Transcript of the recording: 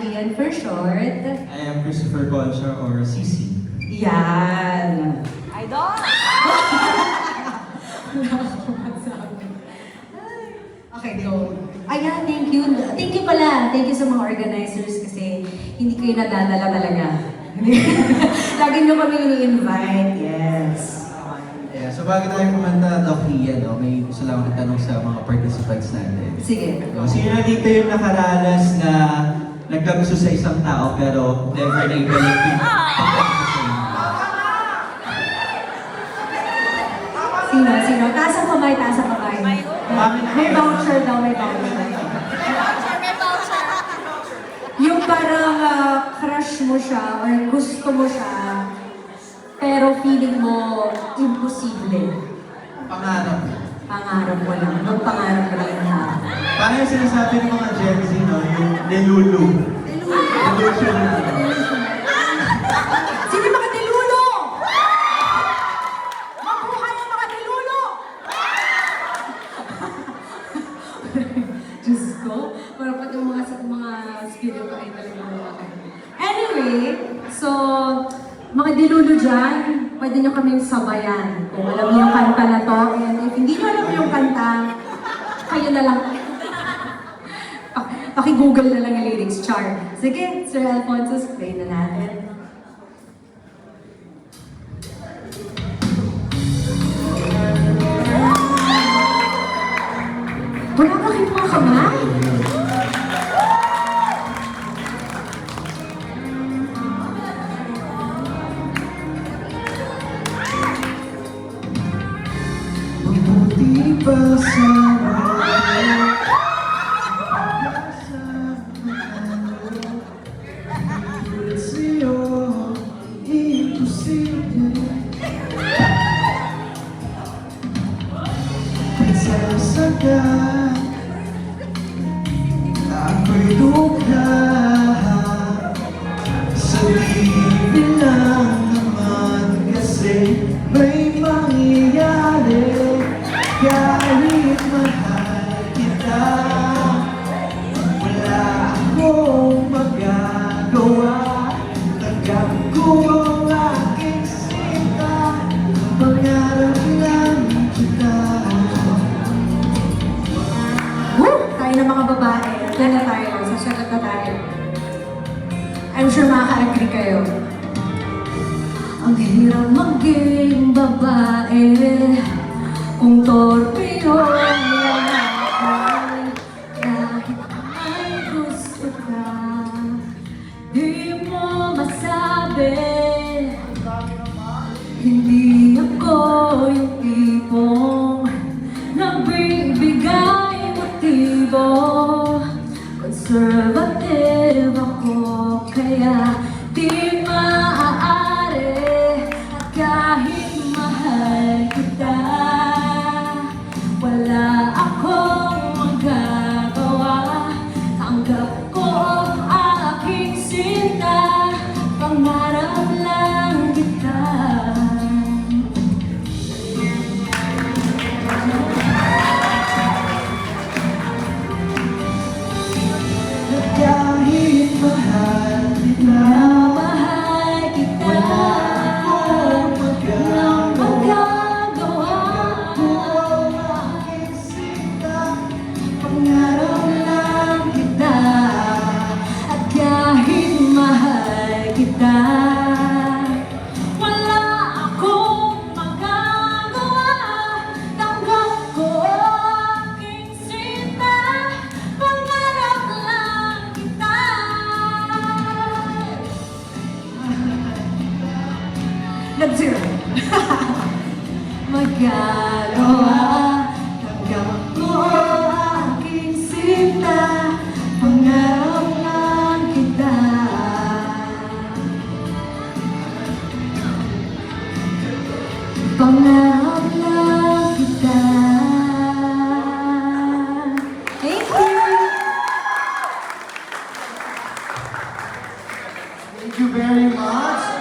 Ian for short. I am Christopher Concha or CC. Yan! Idol! Okay, go. Ayan, thank you. Thank you pala. Thank you sa mga organizers kasi hindi kayo nadadala talaga. Lagi nyo kami ini-invite. Yes. Yeah, so bago tayo kumanta, Doc Ian, may gusto lang akong tanong sa mga participants natin. Sige. Sino na dito yung nakaranas na nagkagusto sa isang tao pero never na-ibalik yung pagkagusto sa inyo? Sino? Taas ang kamay, taas ang kamay. May voucher daw, may voucher. Yung parang crush mo siya or gusto mo siya, pero feeling mo imposible. Pangarap. Pangarap mo lang. Magpangarap mo lang yung tao. Paano yung sinasabi ng mga Gen Z, no? Yung delulu. Delusional. Sino yung mga dilulo? Mabuhay ang mga dilulo! Diyos ko, parang pati mga spirit ko ay talaga mga Anyway, so, mga dilulo dyan, pwede nyo kaming sabayan. Kung alam niyo yung kanta na to, and if hindi nyo alam yung kanta, kayo na lang. Paki-google na lang yung lyrics, char. Sige, Sir Alfonso, play na natin. Wala ba kayong mga kamay? Mabuti pa sana sa'yo, imposible. Sasagat ako'y dukha sa libi lang naman kasi may mangyayari kahit mahal kita. Wala akong magagawa, tanggap ko ang aking sinta, pangarap lang kita. Tayo na mga babae. Yan na tayo. Sasagot na tayo. I'm sure makaka-agree kayo. Ang hirap maging babae kung torpe yung lalaki. Kahit may gusto ka, di mo masabi. Hindi ako yung tipong nagbibigay motibo. Conservative ako, kaya di maaari. At kahit mahal kita, wala akong magagawa. Tanggap ko ang aking sinta, pangarap lang kita. Kahit mahal kita, wala akong magagawa. Ako ang aking sinta, pangarap lang kita. At kahit mahal kita, wala akong magagawa. Tanggap ko ang aking sinta, pangarap lang kita. Nag-zero. Magagawa, tanggap ko ang aking sinta, pangarap lang kita. Pangarap